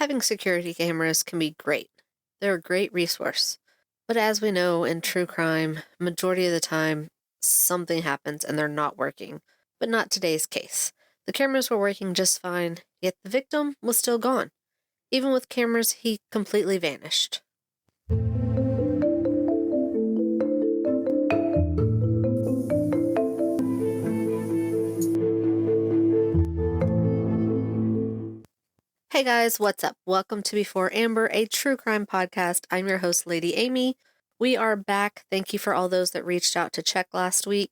Having security cameras can be great. They're a great resource. But as we know in true crime, majority of the time, something happens and they're not working. But not today's case. The cameras were working just fine, yet the victim was still gone. Even with cameras, he completely vanished. Hey guys, what's up? Welcome to Before Amber, a true crime podcast. I'm your host, Lady Amy. We are back. Thank you for all those that reached out to check last week.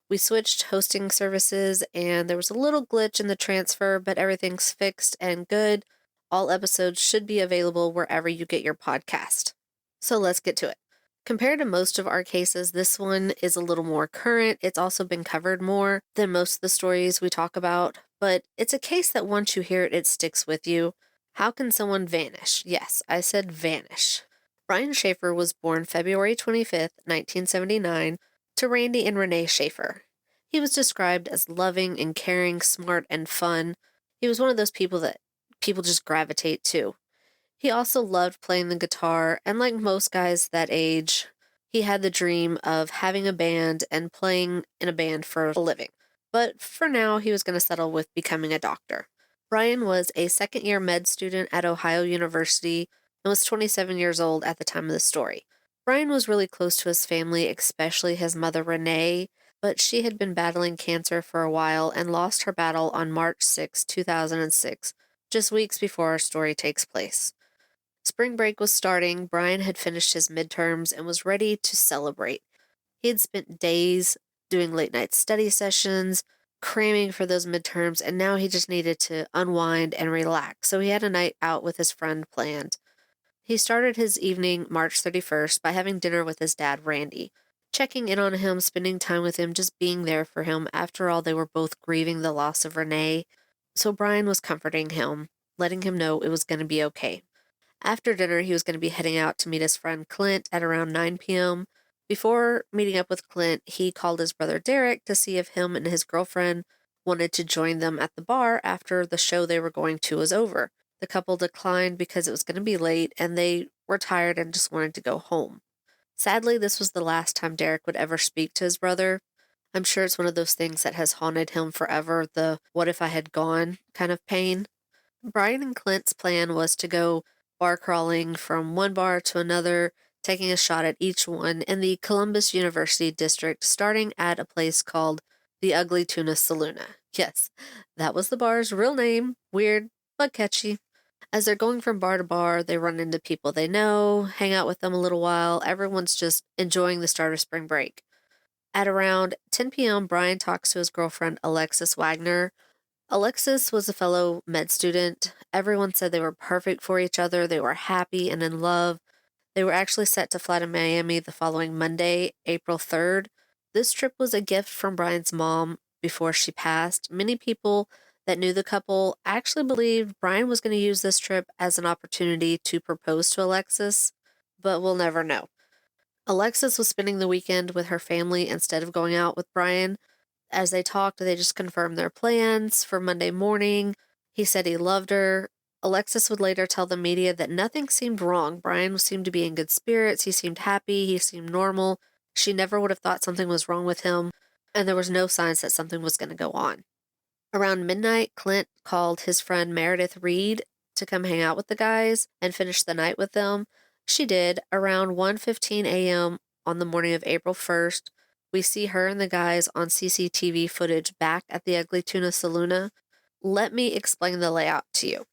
We switched hosting services and there was a little glitch in the transfer, but everything's fixed and good. All episodes should be available wherever you get your podcast. So let's get to it. Compared to most of our cases, this one is a little more current. It's also been covered more than most of the stories we talk about, but it's a case that once you hear it, it sticks with you. How can someone vanish? Yes, I said vanish. Brian Schaefer was born February 25th, 1979, to Randy and Renee Shaffer. He was described as loving and caring, smart and fun. He was one of those people that people just gravitate to. He also loved playing the guitar, and like most guys that age, he had the dream of having a band and playing in a band for a living. But for now, he was going to settle with becoming a doctor. Brian was a second-year med student at Ohio University and was 27 years old at the time of the story. Brian was really close to his family, especially his mother Renee, but she had been battling cancer for a while and lost her battle on March 6, 2006, just weeks before our story takes place. Spring break was starting. Brian had finished his midterms and was ready to celebrate. He had spent days doing late night study sessions, cramming for those midterms, and now he just needed to unwind and relax. So he had a night out with his friend planned. He started his evening, March 31st, by having dinner with his dad, Randy, checking in on him, spending time with him, just being there for him. After all, they were both grieving the loss of Renee. So Brian was comforting him, letting him know it was going to be okay. After dinner, he was going to be heading out to meet his friend Clint at around 9 p.m. Before meeting up with Clint, he called his brother Derek to see if him and his girlfriend wanted to join them at the bar after the show they were going to was over. The couple declined because it was going to be late and they were tired and just wanted to go home. Sadly, this was the last time Derek would ever speak to his brother. I'm sure it's one of those things that has haunted him forever, the what if I had gone kind of pain. Brian and Clint's plan was to go bar crawling from one bar to another, taking a shot at each one in the Columbus University district, starting at a place called the Ugly Tuna Saloona. Yes, that was the bar's real name. Weird, but catchy. As they're going from bar to bar, they run into people they know, hang out with them a little while. Everyone's just enjoying the start of spring break. At around 10 p.m., Brian talks to his girlfriend, Alexis Wagner. Alexis was a fellow med student. Everyone said they were perfect for each other. They were happy and in love. They were actually set to fly to Miami the following Monday, April 3rd. This trip was a gift from Brian's mom before she passed. Many people that knew the couple actually believed Brian was going to use this trip as an opportunity to propose to Alexis, but we'll never know. Alexis was spending the weekend with her family instead of going out with Brian. As they talked, they just confirmed their plans for Monday morning. He said he loved her. Alexis would later tell the media that nothing seemed wrong. Brian seemed to be in good spirits. He seemed happy. He seemed normal. She never would have thought something was wrong with him, and there was no signs that something was going to go on. Around midnight, Clint called his friend Meredith Reed to come hang out with the guys and finish the night with them. She did. Around 1:15 a.m. on the morning of April 1st, we see her and the guys on CCTV footage back at the Ugly Tuna Saloona. Let me explain the layout to you.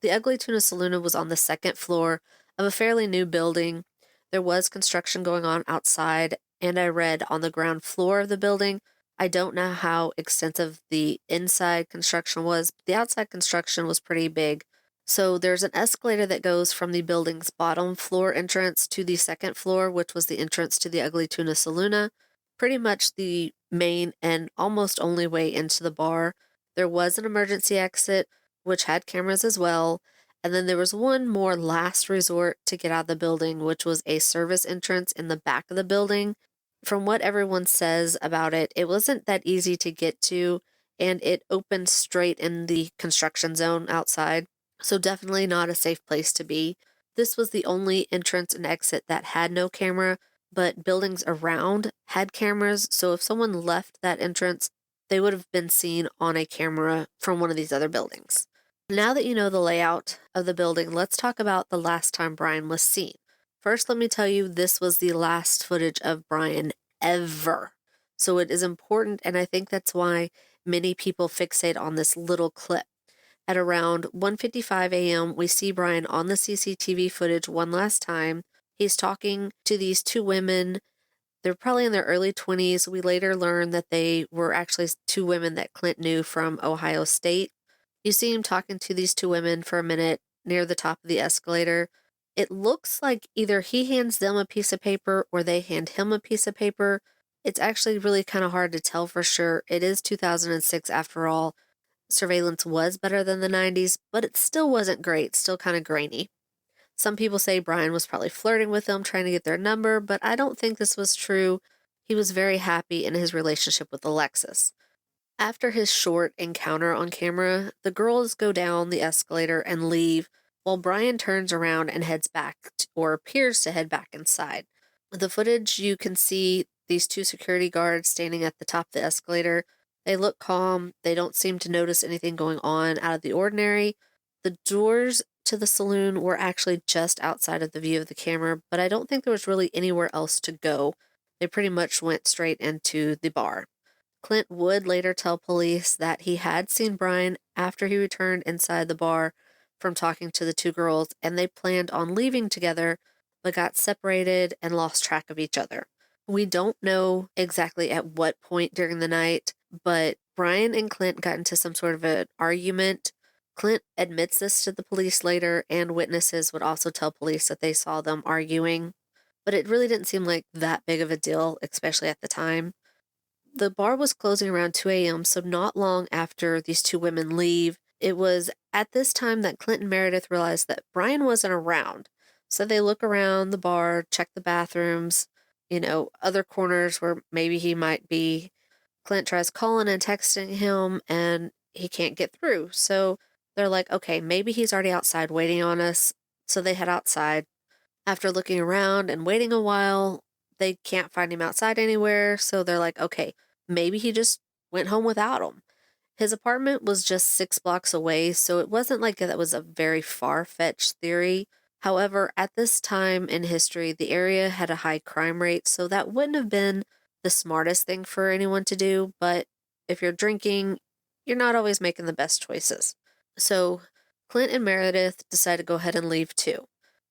The Ugly Tuna Saloona was on the second floor of a fairly new building. There was construction going on outside, and I read on the ground floor of the building. I don't know how extensive the inside construction was, but the outside construction was pretty big. So there's an escalator that goes from the building's bottom floor entrance to the second floor, which was the entrance to the Ugly Tuna Saloona. Pretty much the main and almost only way into the bar. There was an emergency exit, which had cameras as well, and then there was one more last resort to get out of the building, which was a service entrance in the back of the building. From what everyone says about it, it wasn't that easy to get to, and it opened straight in the construction zone outside. So definitely not a safe place to be. This was the only entrance and exit that had no camera, but buildings around had cameras, so if someone left that entrance, they would have been seen on a camera from one of these other buildings. Now that you know the layout of the building, let's talk about the last time Brian was seen. First, let me tell you, this was the last footage of Brian ever. So it is important, and I think that's why many people fixate on this little clip. At around 1:55 a.m., we see Brian on the CCTV footage one last time. He's talking to these two women. They're probably in their early 20s. We later learn that they were actually two women that Clint knew from Ohio State. You see him talking to these two women for a minute near the top of the escalator. It looks like either he hands them a piece of paper or they hand him a piece of paper. It's actually really kind of hard to tell for sure. It is 2006 after all. Surveillance was better than the 90s, but it still wasn't great, still kind of grainy. Some people say Brian was probably flirting with them, trying to get their number, but I don't think this was true. He was very happy in his relationship with Alexis. After his short encounter on camera, the girls go down the escalator and leave, while Brian turns around and heads back, or appears to head back inside. The footage, you can see these two security guards standing at the top of the escalator. They look calm. They don't seem to notice anything going on out of the ordinary. The doors to the saloon were actually just outside of the view of the camera, but I don't think there was really anywhere else to go. They pretty much went straight into the bar. Clint would later tell police that he had seen Brian after he returned inside the bar from talking to the two girls, and they planned on leaving together, but got separated and lost track of each other. We don't know exactly at what point during the night, but Brian and Clint got into some sort of an argument. Clint admits this to the police later, and witnesses would also tell police that they saw them arguing, but it really didn't seem like that big of a deal, especially at the time. The bar was closing around 2 a.m., so not long after these two women leave. It was at this time that Clint and Meredith realized that Brian wasn't around. So they look around the bar, check the bathrooms, other corners where maybe he might be. Clint tries calling and texting him, and he can't get through. So they're like, okay, maybe he's already outside waiting on us. So they head outside. After looking around and waiting a while, they can't find him outside anywhere. So they're like, okay, maybe he just went home without him. His apartment was just 6 blocks away, so it wasn't like that was a very far-fetched theory. However, at this time in history, the area had a high crime rate, so that wouldn't have been the smartest thing for anyone to do, but if you're drinking, you're not always making the best choices. So Clint and Meredith decide to go ahead and leave too.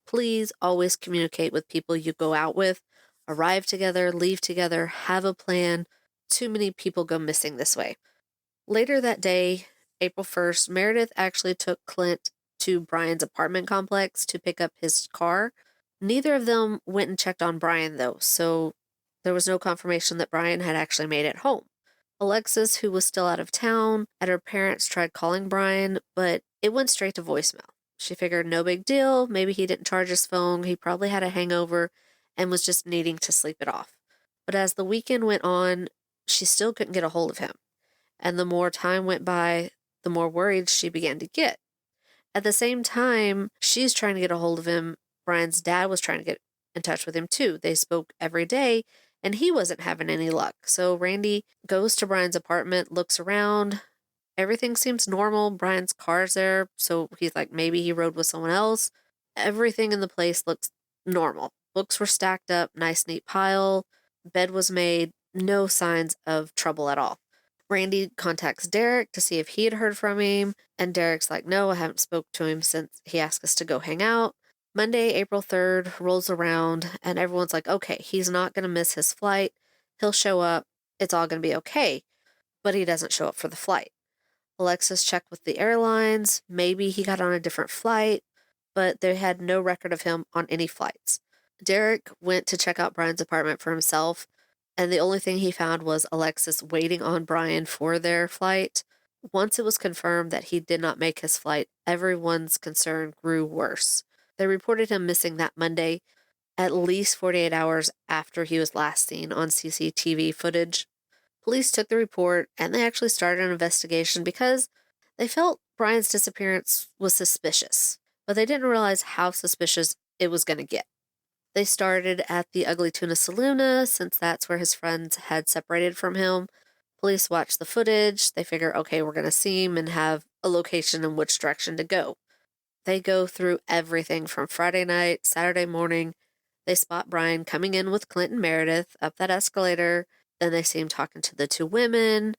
Please always communicate with people you go out with. Arrive together, leave together, have a plan. Too many people go missing this way. Later that day, April 1st, Meredith actually took Clint to Brian's apartment complex to pick up his car. Neither of them went and checked on Brian, though, so there was no confirmation that Brian had actually made it home. Alexis, who was still out of town, and her parents tried calling Brian, but it went straight to voicemail. She figured no big deal, maybe he didn't charge his phone, he probably had a hangover, and was just needing to sleep it off. But as the weekend went on, she still couldn't get a hold of him. And the more time went by, the more worried she began to get. At the same time, she's trying to get a hold of him. Brian's dad was trying to get in touch with him too. They spoke every day, and he wasn't having any luck. So Randy goes to Brian's apartment, looks around. Everything seems normal. Brian's car's there, so he's like, maybe he rode with someone else. Everything in the place looks normal. Books were stacked up, nice neat pile. Bed was made. No signs of trouble at all. Randy contacts Derek to see if he had heard from him, and Derek's like, no, I haven't spoke to him since he asked us to go hang out. Monday, April 3rd rolls around, and everyone's like, okay, he's not going to miss his flight. He'll show up. It's all going to be okay. But he doesn't show up for the flight. Alexis checked with the airlines. Maybe he got on a different flight, but they had no record of him on any flights. Derek went to check out Brian's apartment for himself, and the only thing he found was Alexis waiting on Brian for their flight. Once it was confirmed that he did not make his flight, everyone's concern grew worse. They reported him missing that Monday, at least 48 hours after he was last seen on CCTV footage. Police took the report, and they actually started an investigation because they felt Brian's disappearance was suspicious, but they didn't realize how suspicious it was going to get. They started at the Ugly Tuna Saloon, since that's where his friends had separated from him. Police watched the footage. They figure, okay, we're going to see him and have a location in which direction to go. They go through everything from Friday night, Saturday morning. They spot Brian coming in with Clint and Meredith up that escalator. Then they see him talking to the two women,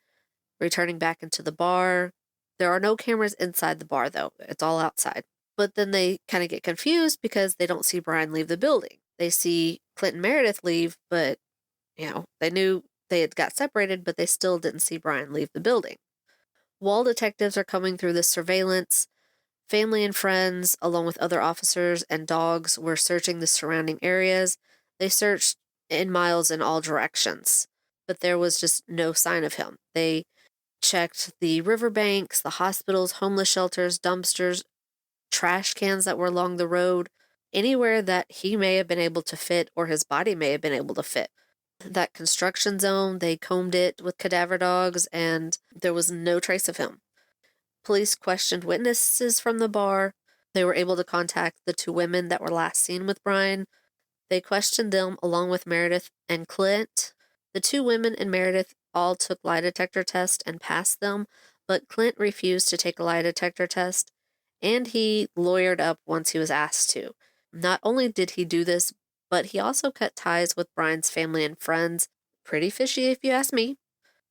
returning back into the bar. There are no cameras inside the bar, though. It's all outside. But then they kind of get confused because they don't see Brian leave the building. They see Clint and Meredith leave, but, they knew they had got separated, but they still didn't see Brian leave the building. While detectives are coming through this surveillance, family and friends, along with other officers and dogs, were searching the surrounding areas. They searched in miles in all directions, but there was just no sign of him. They checked the riverbanks, the hospitals, homeless shelters, dumpsters, trash cans that were along the road, anywhere that he may have been able to fit or his body may have been able to fit. That construction zone, they combed it with cadaver dogs, and there was no trace of him. Police questioned witnesses from the bar. They were able to contact the two women that were last seen with Brian. They questioned them along with Meredith and Clint. The two women and Meredith all took lie detector tests and passed them, but Clint refused to take a lie detector test, and he lawyered up once he was asked to. Not only did he do this, but he also cut ties with Brian's family and friends. Pretty fishy if you ask me.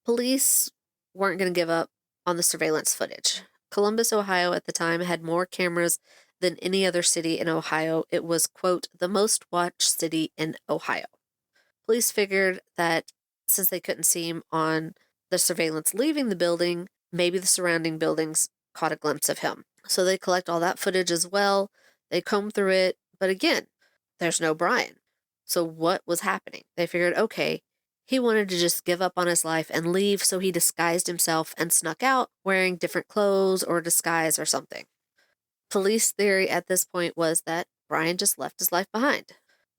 Police weren't going to give up on the surveillance footage. Columbus, Ohio at the time had more cameras than any other city in Ohio. It was, quote, the most watched city in Ohio. Police figured that since they couldn't see him on the surveillance leaving the building, maybe the surrounding buildings caught a glimpse of him. So they collect all that footage as well. They comb through it, but again, there's no Brian. So what was happening? They figured, okay, he wanted to just give up on his life and leave, so he disguised himself and snuck out wearing different clothes or disguise or something. Police theory at this point was that Brian just left his life behind,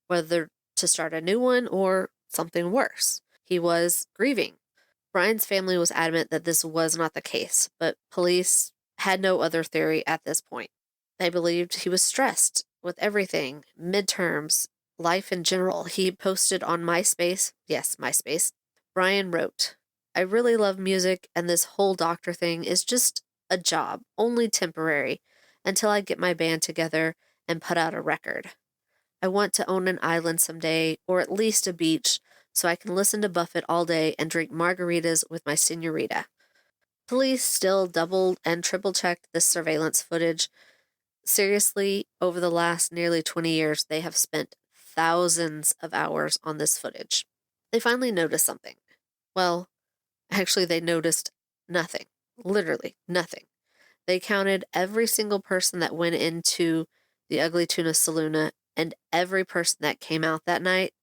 whether to start a new one or something worse. He was grieving. Brian's family was adamant that this was not the case, but police had no other theory at this point. They believed he was stressed with everything, midterms, life in general. He posted on MySpace, yes, MySpace. Brian wrote, I really love music, and this whole doctor thing is just a job, only temporary, until I get my band together and put out a record. I want to own an island someday, or at least a beach, so I can listen to Buffett all day and drink margaritas with my senorita. Police still doubled and triple checked this surveillance footage. Seriously, over the last nearly 20 years, they have spent thousands of hours on this footage. They finally noticed something. Well, actually, they noticed nothing. Literally nothing. They counted every single person that went into the Ugly Tuna Saloon and every person that came out that night.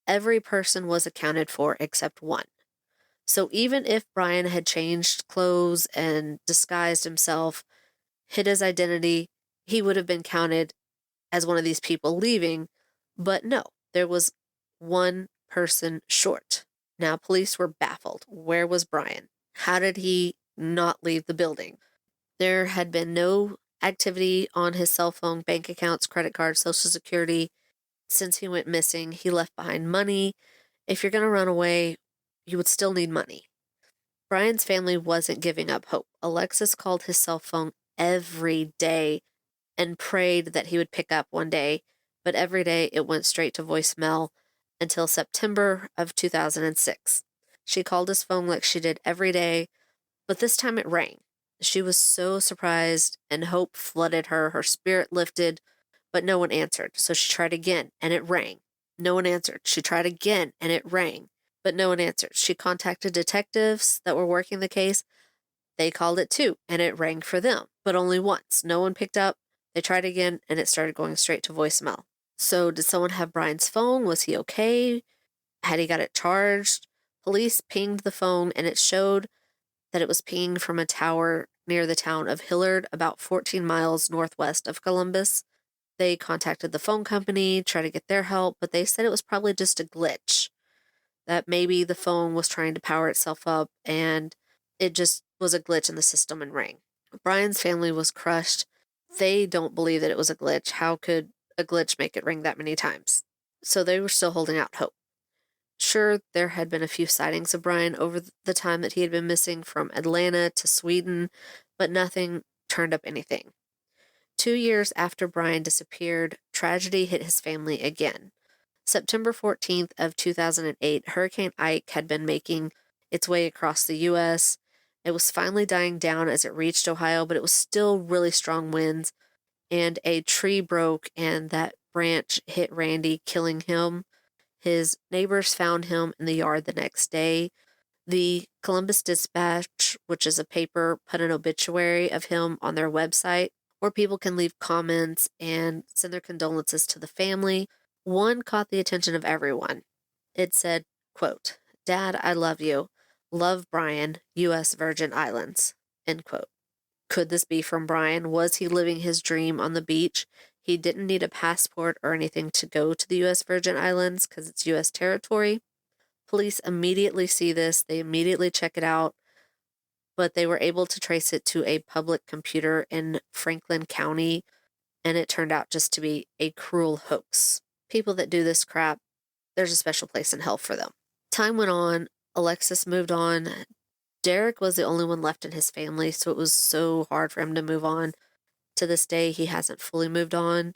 Every person was accounted for except one. So even if Brian had changed clothes and disguised himself, hid his identity, he would have been counted as one of these people leaving. But no, there was one person short. Now, police were baffled. Where was Brian? How did he not leave the building? There had been no activity on his cell phone, bank accounts, credit cards, Social Security. Since he went missing, he left behind money. If you're going to run away, you would still need money. Brian's family wasn't giving up hope. Alexis called his cell phone every day and prayed that he would pick up one day, but every day it went straight to voicemail until September of 2006. She called his phone like she did every day, but this time it rang. She was so surprised, and hope flooded her. Her spirit lifted, but no one answered. So she tried again, and it rang. No one answered. She tried again, and it rang, but no one answered. She contacted detectives that were working the case. They called it too, and it rang for them, but only once. No one picked up. They tried again, and it started going straight to voicemail. So did someone have Brian's phone? Was he okay? Had he got it charged? Police pinged the phone, and it showed that it was pinged from a tower near the town of Hillard, about 14 miles northwest of Columbus. They contacted the phone company, tried to get their help, but they said it was probably just a glitch, that maybe the phone was trying to power itself up and it just was a glitch in the system and rang. Brian's family was crushed. They don't believe that it was a glitch. How could a glitch make it ring that many times? So they were still holding out hope. Sure, there had been a few sightings of Brian over the time that he had been missing from Atlanta to Sweden, but nothing turned up anything. 2 years after Brian disappeared, tragedy hit his family again. September 14th of 2008, Hurricane Ike had been making its way across the U.S. It was finally dying down as it reached Ohio, but it was still really strong winds, and a tree broke and that branch hit Randy, killing him. His neighbors found him in the yard the next day. The Columbus Dispatch, which is a paper, put an obituary of him on their website where people can leave comments and send their condolences to the family. One caught the attention of everyone. It said, quote, "Dad, I love you. Love Brian, U.S. Virgin Islands." End quote. Could this be from Brian? Was he living his dream on the beach? He didn't need a passport or anything to go to the U.S. Virgin Islands because it's U.S. territory. Police immediately see this. They immediately check it out, but they were able to trace it to a public computer in Franklin County, and it turned out just to be a cruel hoax. People that do this crap, there's a special place in hell for them. Time went on. Alexis moved on. Derek was the only one left in his family, so it was so hard for him to move on. To this day, he hasn't fully moved on.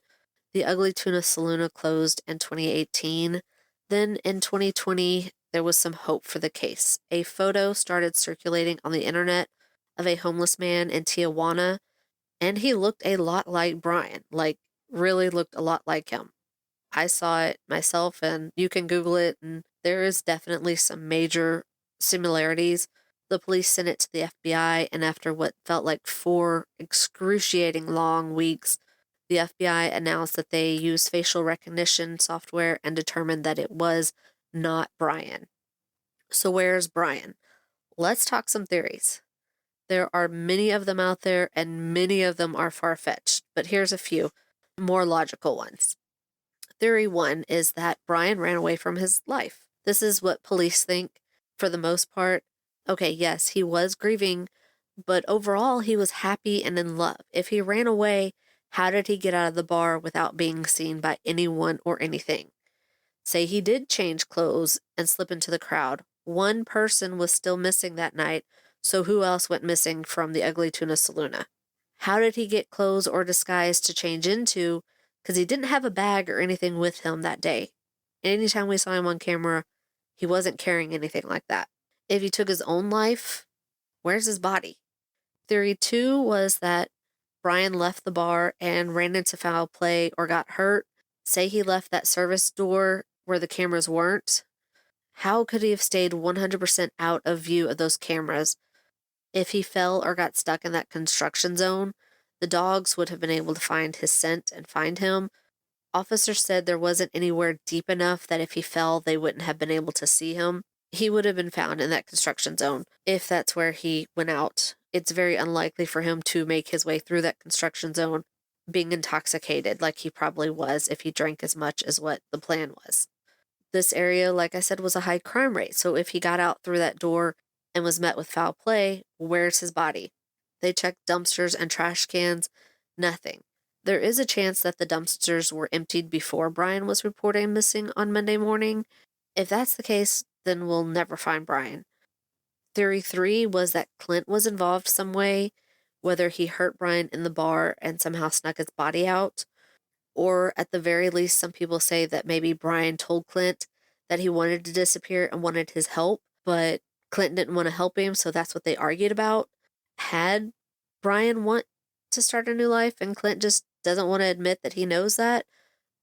The Ugly Tuna Saloon closed in 2018. Then in 2020, there was some hope for the case. A photo started circulating on the internet of a homeless man in Tijuana, and he looked a lot like Brian, like really looked a lot like him. I saw it myself, and you can Google it, and there is definitely some major similarities. The police sent it to the FBI, and after what felt like 4 excruciating long weeks, the FBI announced that they used facial recognition software and determined that it was not Brian. So where's Brian? Let's talk some theories. There are many of them out there, and many of them are far-fetched, but here's a few more logical ones. Theory 1 is that Brian ran away from his life. This is what police think for the most part. Okay, yes, he was grieving, but overall he was happy and in love. If he ran away, how did he get out of the bar without being seen by anyone or anything? Say he did change clothes and slip into the crowd. One person was still missing that night, so who else went missing from the Ugly Tuna Saloona? How did he get clothes or disguise to change into? Because he didn't have a bag or anything with him that day. Anytime we saw him on camera, he wasn't carrying anything like that. If he took his own life, where's his body? Theory 2 was that Brian left the bar and ran into foul play or got hurt. Say he left that service door where the cameras weren't. How could he have stayed 100% out of view of those cameras? If he fell or got stuck in that construction zone, the dogs would have been able to find his scent and find him. Officers said there wasn't anywhere deep enough that if he fell, they wouldn't have been able to see him. He would have been found in that construction zone if that's where he went out. It's very unlikely for him to make his way through that construction zone being intoxicated like he probably was if he drank as much as what the plan was. This area, like I said, was a high crime rate, so if he got out through that door and was met with foul play, where's his body? They checked dumpsters and trash cans, nothing. There is a chance that the dumpsters were emptied before Brian was reported missing on Monday morning. If that's the case, then we'll never find Brian. Theory 3 was that Clint was involved some way, whether he hurt Brian in the bar and somehow snuck his body out, or at the very least, some people say that maybe Brian told Clint that he wanted to disappear and wanted his help, but Clint didn't want to help him, so that's what they argued about. Had Brian want to start a new life and Clint just doesn't want to admit that he knows that?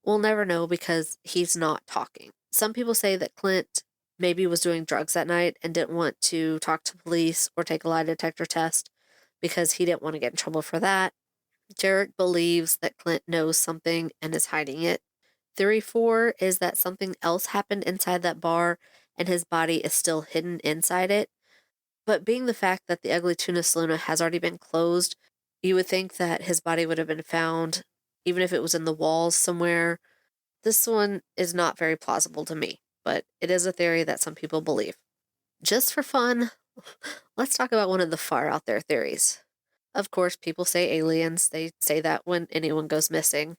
We'll never know because he's not talking. Some people say that Clint maybe was doing drugs that night and didn't want to talk to police or take a lie detector test because he didn't want to get in trouble for that. Derek believes that Clint knows something and is hiding it. Theory 4 is that something else happened inside that bar and his body is still hidden inside it. But being the fact that the Ugly Tuna Saloon has already been closed, you would think that his body would have been found, even if it was in the walls somewhere. This one is not very plausible to me, but it is a theory that some people believe. Just for fun, let's talk about one of the far out there theories. Of course, people say aliens. They say that when anyone goes missing.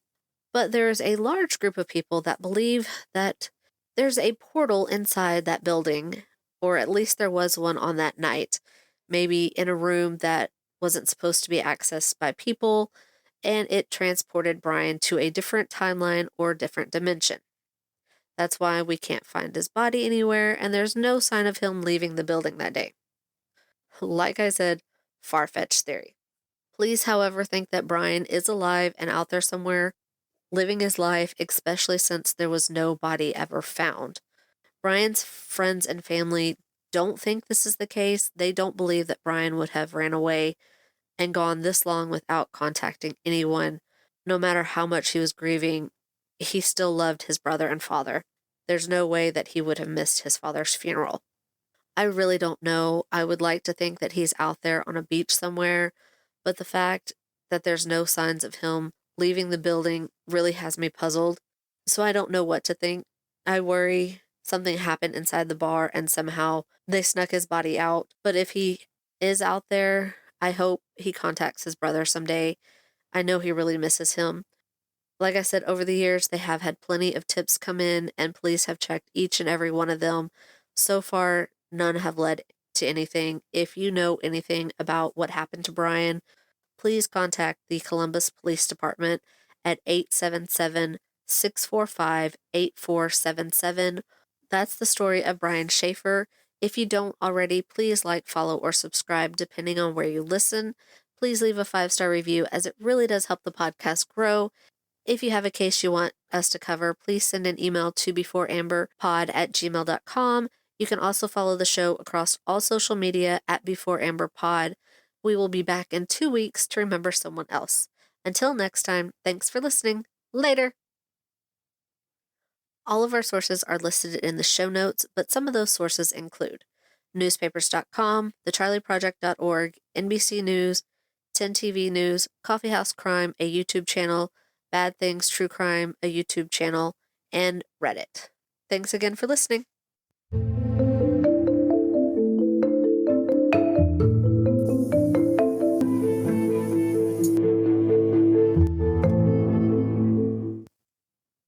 But there's a large group of people that believe that there's a portal inside that building, or at least there was one on that night, maybe in a room that wasn't supposed to be accessed by people, and it transported Brian to a different timeline or different dimension. That's why we can't find his body anywhere, and there's no sign of him leaving the building that day. Like I said, far-fetched theory. Please, however, think that Brian is alive and out there somewhere, living his life, especially since there was no body ever found. Brian's friends and family don't think this is the case. They don't believe that Brian would have ran away and gone this long without contacting anyone. No matter how much he was grieving, he still loved his brother and father. There's no way that he would have missed his father's funeral. I really don't know. I would like to think that he's out there on a beach somewhere, but the fact that there's no signs of him leaving the building really has me puzzled. So I don't know what to think. I worry something happened inside the bar and somehow they snuck his body out. But if he is out there, I hope he contacts his brother someday. I know he really misses him. Like I said, over the years, they have had plenty of tips come in, and police have checked each and every one of them. So far, none have led to anything. If you know anything about what happened to Brian, please contact the Columbus Police Department at 877-645-8477. That's the story of Brian Schaefer. If you don't already, please like, follow, or subscribe depending on where you listen. Please leave a 5-star review as it really does help the podcast grow. If you have a case you want us to cover, please send an email to beforeamberpod@gmail.com. You can also follow the show across all social media at beforeamberpod. We will be back in 2 weeks to remember someone else. Until next time, thanks for listening. Later! All of our sources are listed in the show notes, but some of those sources include newspapers.com, thecharleyproject.org, NBC News, 10 TV News, Coffee House Crime, a YouTube channel, Bad Things True Crime, a YouTube channel, and Reddit. Thanks again for listening.